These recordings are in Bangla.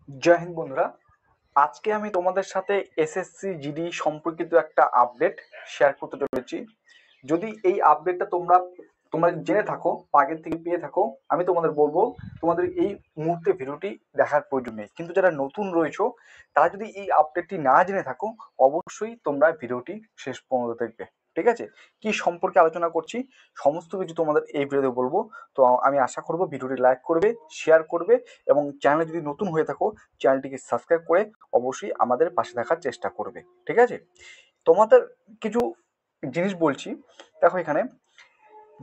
জয় হিন্দ বন্ধুরা। আজকে আমি তোমাদের সাথে এসএসসি জিডি সম্পর্কিত একটা আপডেট শেয়ার করতে চলেছি। যদি এই আপডেটটা তোমরা জেনে থাকো বা আগের থেকে পেয়ে থাকো, আমি তোমাদের বলবো তোমাদের এই মুহূর্তে ভিডিওটি দেখার প্রয়োজন নেই। কিন্তু যারা নতুন রয়েছো তারা যদি এই আপডেটটি না জেনে থাকো, অবশ্যই তোমরা ভিডিওটি শেষ পর্যন্ত দেখবে। ঠিক আছে? কি সম্পর্কে আলোচনা করছি সমস্ত কিছু তোমাদের এই ভিডিওতে বলবো। তো আমি আশা করবো ভিডিওটি লাইক করবে, শেয়ার করবে এবং চ্যানেলে যদি নতুন হয়ে থাকো চ্যানেলটিকে সাবস্ক্রাইব করে অবশ্যই আমাদের পাশে থাকার চেষ্টা করবে। ঠিক আছে? তোমাদের কিছু জিনিস বলছি। দেখো এখানে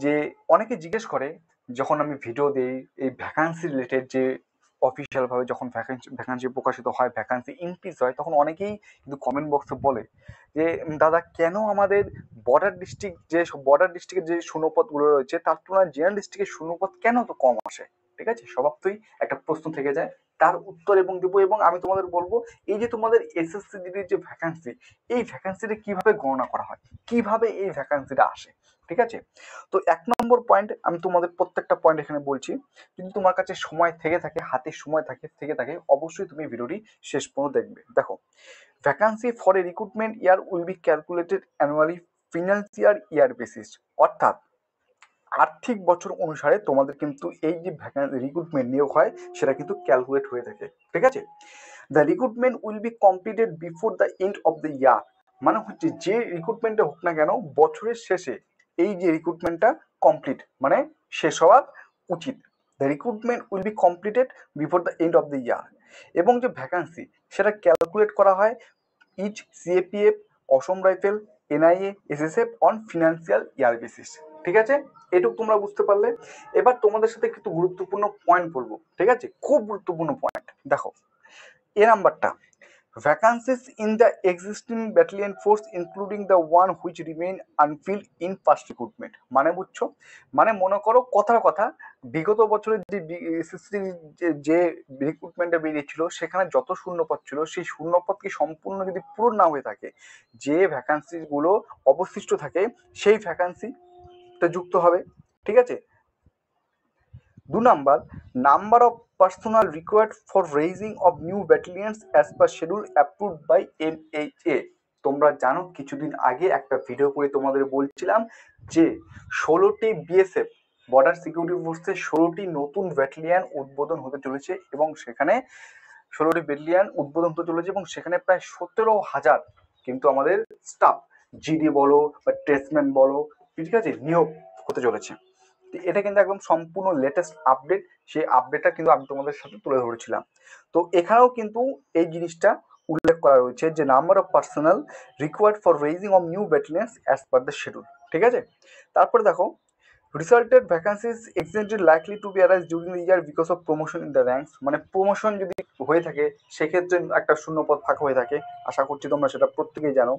যে অনেকে জিজ্ঞেস করে, যখন আমি ভিডিও দিই এই ভ্যাকান্সি রিলেটেড, যে অফিসিয়াল ভাবে যখন ভ্যাকান্সি প্রকাশিত হয়, ভ্যাকান্সি ইনক্রিজ হয়, তখন অনেকেই কিন্তু কমেন্ট বক্সে বলে যে দাদা কেন আমাদের বর্ডার ডিস্ট্রিক্টের যে শূন্যপদগুলো রয়েছে তার তুলনায় জেনারেল ডিস্ট্রিক্টের শূন্যপদ কেন তো কম আসে। ঠিক আছে? স্বভাবতই একটা প্রশ্ন থেকে যায়, তার উত্তর এবং দেবো। এবং আমি তোমাদের বলবো এই যে তোমাদের এসএসসি জিডির যে ভ্যাকান্সি, এই ভ্যাকান্সিটা কিভাবে গণনা করা হয়, কিভাবে এই ভ্যাকান্সিটা আসে। ঠিক আছে? তো 1 নম্বর পয়েন্ট, আমি তোমাদের প্রত্যেকটা পয়েন্ট এখানে বলছি। যদি তোমার কাছে সময় থেকে থাকে, হাতে সময় থেকে থাকে, অবশ্যই তুমি ভিডিওটি শেষ পর্যন্ত দেখবে। দেখো, vacancy for a recruitment year will be calculated annually financial year basis. অর্থাৎ আর্থিক বছর অনুসারে তোমাদের কিন্তু এই যে রিক্রুটমেন্ট নিয়োগ হয় সেটা কিন্তু ক্যালকুলেট হয়ে থাকে। ঠিক আছে? The recruitment will be completed before the end of the ইয়ার। মানে হচ্ছে যে রিক্রুটমেন্টটা হোক না কেন, বছরের শেষে এই যে রিক্রুটমেন্টটা কমপ্লিট মানে শেষ হওয়া উচিত। The recruitment will be completed before the end of the year. এবং যে ভ্যাকান্সি সেটা ক্যালকুলেট করা হয় each CAPF, Assam rifle, NIA, SSF on financial year basis. ঠিক আছে? এটুকু তোমরা বুঝতে পারলে। এবার তোমাদের সাথে কিছু গুরুত্বপূর্ণ পয়েন্ট বলবো। ঠিক আছে? খুব গুরুত্বপূর্ণ পয়েন্ট। দেখো, এ নাম্বারটা, vacancies in the existing battalion force including the one which remain unfilled in first recruitment। মানে বুঝছো? মানে মনে করো কথার কথা, বিগত বছরের যে এসএসসি যে রিক্রুটমেন্টে বেরিয়েছিল সেখানে যত শূন্যপদ ছিল, সেই শূন্যপদ কি সম্পূর্ণ যদি পূরণ না হয়ে থাকে, যে ভ্যাকান্সি গুলো অবশিষ্ট থাকে সেই ভ্যাকান্সিটা যুক্ত হবে। ঠিক আছে? 2 number, number of personal required for raising of new battalions as per schedule approved by MHA. তোমরা জানো কিছুদিন আগে একটা ভিডিও করে তোমাদের বলছিলাম যে 16টি বিএসএফ বর্ডার সিকিউরিটি ফোর্সের 16টি নতুন ব্যাটালিয়ন উদ্বোধন হতে চলেছে এবং সেখানে 16টি ব্যাটালিয়ন উদ্বোধন হতে চলেছে এবং সেখানে প্রায় 17,000 কিন্তু আমাদের স্টাফ, জিডি বলো বা ট্রেসম্যান বলো, ঠিক আছে, নিয়োগ হতে চলেছে। এটা কিন্তু একদম সম্পূর্ণ লেটেস্ট আপডেট। সেই আপডেটটা কিন্তু আমি তোমাদের সাথে তুলে ধরেছিলাম। তো এখানেও কিন্তু এই জিনিসটা উল্লেখ করা রয়েছে যে number of personal required for raising of new battalions as per the schedule. ঠিক আছে? তারপরে দেখো, resulted vacancies extended likely to be arise during the year because of promotion in the ranks. মানে প্রমোশন যদি হয়ে থাকে সেক্ষেত্রে একটা শূন্যপদ ফাঁকা হয়ে থাকে। আশা করছি তোমরা সেটা প্রত্যেকেই জানো।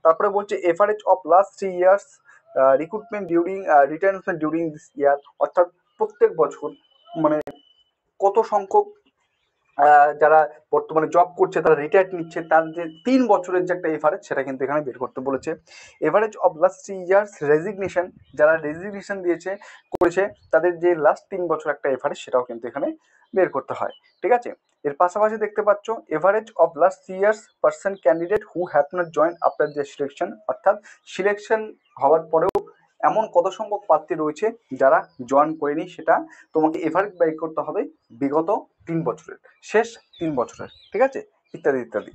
তারপরে বলছে average of last 3 years recruitment during retirement during this year. অর্থাৎ প্রত্যেক বছর মানে কত সংখ্যক যারা বর্তমানে জব করছে তারা রিটায়ার্ড নিচ্ছে, তার যে 3 বছরের যে একটা এভারেজ সেটা কিন্তু এখানে বের করতে বলেছে। Average of last 3 years resignation, যারা রেজিগনেশন করেছে তাদের যে লাস্ট 3 বছর একটা এভারেজ সেটাও কিন্তু এখানে বের করতে হয়। ঠিক আছে? এর পাশাপাশি দেখতে পাচ্ছ average of last 3 years person candidate who have not join after the selection. অর্থাৎ সিলেকশন হওয়ার পরেও এমন কত সংখ্যক প্রার্থী রয়েছে যারা জয়েন করেনি, সেটা তোমাকে এভারেজ বের করতে হবে বিগত 3 বছরের, শেষ 3 বছরের। ঠিক আছে? ইত্যাদি ইত্যাদি।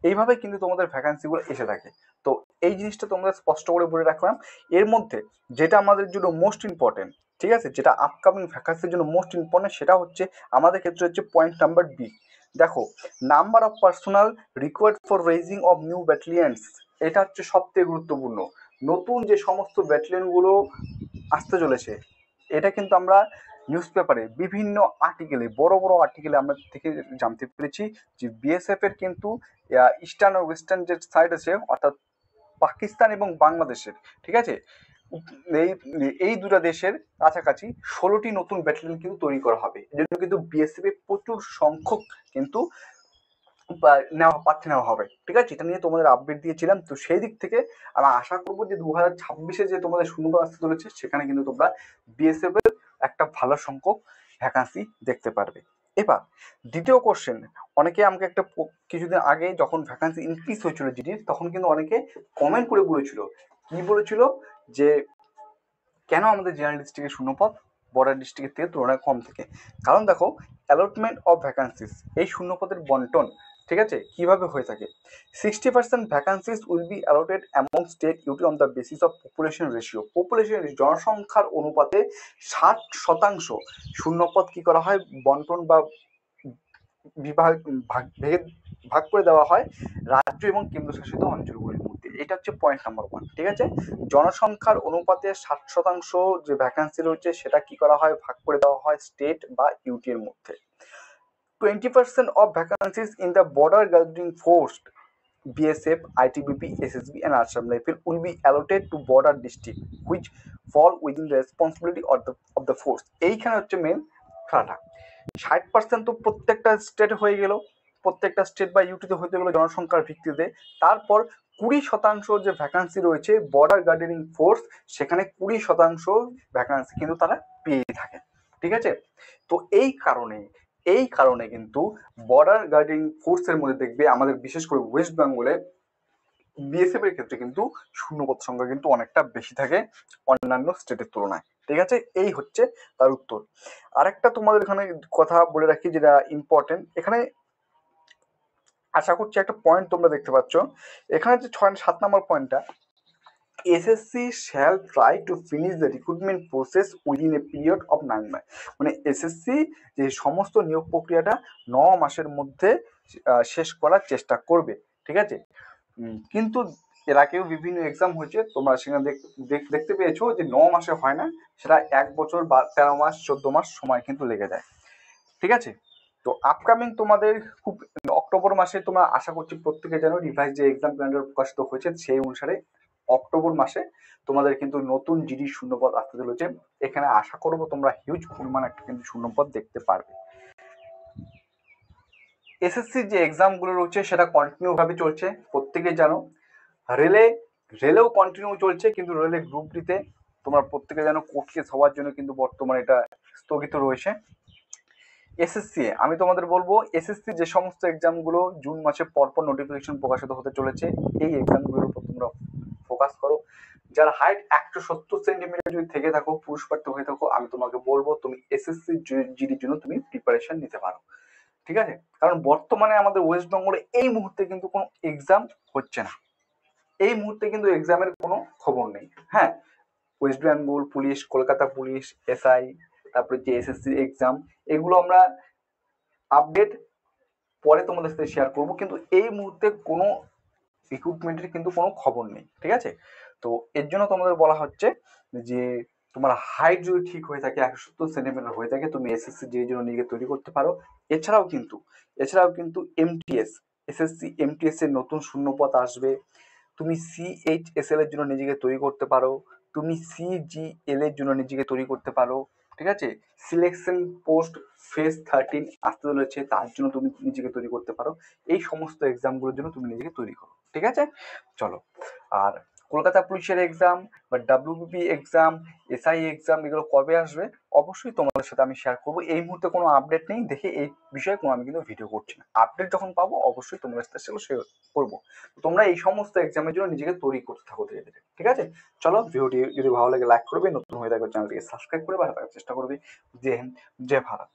এইভাবে কিন্তু তোমাদের ভ্যাকান্সিগুলো এসে থাকে। তো এই জিনিসটা তোমরা স্পষ্ট করে বলে রাখলাম। এর মধ্যে যেটা আমাদের জন্য মোস্ট ইম্পর্টেন্ট, ঠিক আছে, যেটা আপকামিং ভ্যাকান্সির জন্য মোস্ট ইম্পর্টেন্ট, সেটা হচ্ছে আমাদের ক্ষেত্রে হচ্ছে পয়েন্ট নাম্বার বি। দেখো, number of personal required for raising of new ব্যাটালিয়ন্স। এটা হচ্ছে সবথেকে গুরুত্বপূর্ণ। নতুন যে সমস্ত ব্যাটালিয়নগুলো আসতে চলেছে, এটা কিন্তু আমরা নিউজ পেপারে বিভিন্ন আর্টিকেলে, বড় বড় আর্টিকেলে আমরা থেকে জানতে পেরেছি যে বিএসএফ এর কিন্তু ইস্টার্ন ও ওয়েস্টার্ন যে সাইড আছে, অর্থাৎ পাকিস্তান এবং বাংলাদেশের, ঠিক আছে, এই এই দুটা দেশের কাছাকাছি 16টি নতুন ব্যাটালিয়ন কিন্তু তৈরি করা হবে। এই জন্য কিন্তু বিএসএফ এর প্রচুর সংখ্যক কিন্তু প্রার্থী নেওয়া হবে। ঠিক আছে? এটা নিয়ে তোমাদের আপডেট দিয়েছিলাম। তো সেই দিক থেকে আমি আশা করবো যে 2026-এ যে তোমাদের শূন্যপদ আসতে চলেছে সেখানে কিন্তু তোমরা বিএসএফ এর একটা ভালো সংখ্যক ভ্যাকান্সি দেখতে পারবে। এবার দ্বিতীয় কোশ্চেন, অনেকে আমাকে একটা কিছুদিন আগে যখন ভ্যাকান্সি ইনক্রিজ হয়েছিল জিডির, তখন কিন্তু অনেকে কমেন্ট করে বলেছিল, কি বলেছিল, যে কেন আমাদের জেনারেল ডিস্ট্রিক্টের শূন্যপদ বর্ডার ডিস্ট্রিক্টের থেকে তুলনায় কম থাকে। কারণ দেখো, অ্যালটমেন্ট অফ ভ্যাকান্সিস, এই শূন্যপদের বন্টন, ঠিক আছে, কিভাবে হয়ে থাকে। 60% vacancies will be allotted among state UT on the basis of population ratio. Population জনসংখ্যার অনুপাতে 60% শূন্যপদ কি করা হয়, বন্টন বা বিভাগ ভাগ করে দেওয়া হয় রাজ্য এবং কেন্দ্রশাসিত অঞ্চলগুলির মধ্যে। এটা হচ্ছে পয়েন্ট নাম্বার 1, ঠিক আছে। জনসংখ্যার অনুপাতে 60% যে ভ্যাকান্সি রয়েছে সেটা কি করা হয়, ভাগ করে দেওয়া হয় স্টেট বা ইউটি এর মধ্যে। 20% of vacancies in the border guarding force BSF, ITBP, SSB and Assam Rifle will be allotted to border district which fall within the responsibility of the force. এইখানে হচ্ছে মেন খেলাটা। 60% তো প্রত্যেকটা স্টেট হয়ে গেল, প্রত্যেকটা স্টেট বা ইউটিতে হতে গেল জনসংখ্যার ভিত্তিতে। তারপর 20% যে ভ্যাকান্সি রয়েছে বর্ডার গার্ডেনিং ফোর্স, সেখানে 20% ভ্যাকান্সি কিন্তু তারা পেয়ে থাকে, ঠিক আছে। তো এই কারণে কিন্তু বর্ডার গার্ডিং ফোর্সের মধ্যে দেখবে আমাদের বিশেষ করে ওয়েস্ট বেঙ্গলে বিএসএফ এর ক্ষেত্রে কিন্তু শূন্যপদ সংখ্যা কিন্তু অনেকটা বেশি থাকে অন্যান্য স্টেটের তুলনায়, ঠিক আছে। এই হচ্ছে তার উত্তর। আরেকটা তোমাদের এখানে কথা বলে রাখি যেটা ইম্পর্টেন্ট, এখানে আশা করছি একটা পয়েন্ট তোমরা দেখতে পাচ্ছ, এখানে যে 7 নম্বর পয়েন্টটা, SSC shall try to finish the recruitment process within a period of 9 মাস। মানে এসএসসি যে সমস্ত নিয়োগ প্রক্রিয়াটা 9 মাসের মধ্যে শেষ করার চেষ্টা করবে, ঠিক আছে। কিন্তু এর আগেও বিভিন্ন এক্সাম হয়েছে, তোমরা সেখানে দেখতে পেয়েছো যে 9 মাসে হয় না, সেটা 1 বছর বা 13 মাস 14 মাস সময় কিন্তু লেগে যায়, ঠিক আছে। তো আপকামিং তোমাদের খুব অক্টোবর মাসে তোমরা আশা করছি প্রত্যেকে জানো রিভাইজ যে এক্সাম ক্যালেন্ডার প্রকাশিত হয়েছে সেই অনুসারে অক্টোবর মাসে তোমাদের কিন্তু নতুন জিডি শূন্যপদ আসতে চলেছে। এখানে আশা করবো তোমরা হিউজ পরিমাণ একটা কিন্তু শূন্যপদ দেখতে পারবে। এসএসসি যে এক্সাম গুলো রয়েছে সেটা কন্টিনিউ ভাবে চলছে, প্রত্যেকে জানো। রেলেও কন্টিনিউ চলছে, কিন্তু রেলে গ্রুপ ডিতে তোমরা প্রত্যেকে জানো কোর্ট কেস হওয়ার জন্য কিন্তু বর্তমানে এটা স্থগিত রয়েছে। এসএসসি আমি তোমাদের বলবো, এসএসসি যে সমস্ত এক্সামগুলো জুন মাসে পরপর নোটিফিকেশন প্রকাশিত হতে চলেছে, এই এক্সামগুলোর উপর তোমরা ফোকাস করো। যারা হাইট 170 সেন্টিমিটার যদি থেকে থাকো, পুরুষ প্রার্থী হয়ে থাকো, আমি তোমাকে বলবো তুমি এসএসসি জিডির জন্য তুমি প্রিপারেশন নিতে পারো, ঠিক আছে। কারণ বর্তমানে আমাদের ওয়েস্ট বেঙ্গলে এই মুহূর্তে কিন্তু কোনো এক্সাম হচ্ছে না, এই মুহূর্তে কিন্তু এক্সামের কোনো খবর নেই। হ্যাঁ, West Bengal police, Kolkata police, SI, তারপরে যে এসএসসি এক্সাম, এগুলো আমরা আপডেট পরে তোমাদের সাথে শেয়ার করবো, কিন্তু এই মুহূর্তে কোনো রিক্রুটমেন্টের কিন্তু কোনো খবর নেই, ঠিক আছে। তো এর জন্য তোমাদের বলা হচ্ছে যে তোমার হাইট যদি ঠিক হয়ে থাকে, 170 সেন্টিমিটার হয়ে থাকে, তুমি এসএসসি যে জন্য নিজেকে তৈরি করতে পারো। এছাড়াও কিন্তু এসএসসি এমটিএস এর নতুন শূন্যপদ আসবে, তুমি সিএইচএসএল এর জন্য নিজেকে তৈরি করতে পারো, তুমি সিজিএল এর জন্য নিজেকে তৈরি করতে পারো, ঠিক আছে। সিলেকশন পোস্ট ফেজ 13 আসতে চলেছে, তার জন্য তুমি নিজেকে তৈরি করতে পারো। এই সমস্ত এক্সামগুলোর জন্য তুমি নিজেকে তৈরি করো, ঠিক আছে। চলো, আর কলকাতা পুলিশের এক্সাম বা ডাব্লিউবিপি এক্সাম, এসআই এক্সাম, এগুলো কবে আসবে অবশ্যই তোমাদের সাথে আমি শেয়ার করবো। এই মুহূর্তে কোনো আপডেট নেই দেখে এই বিষয়ে কোনো আমি কিন্তু ভিডিও করছি না, আপডেট যখন পাবো অবশ্যই তোমাদের সাথে সেগুলো শেয়ার করবো। তোমরা এই সমস্ত এক্সামের জন্য নিজেকে তৈরি করতে থাকো ধীরে ধীরে, ঠিক আছে। চলো, ভিডিওটি যদি ভালো লাগে লাইক করবে, নতুন হয়ে থাকবে চ্যানেলটিকে সাবস্ক্রাইব করে পাঠার চেষ্টা করবে। জয় হিন্দ, জয় ভারত।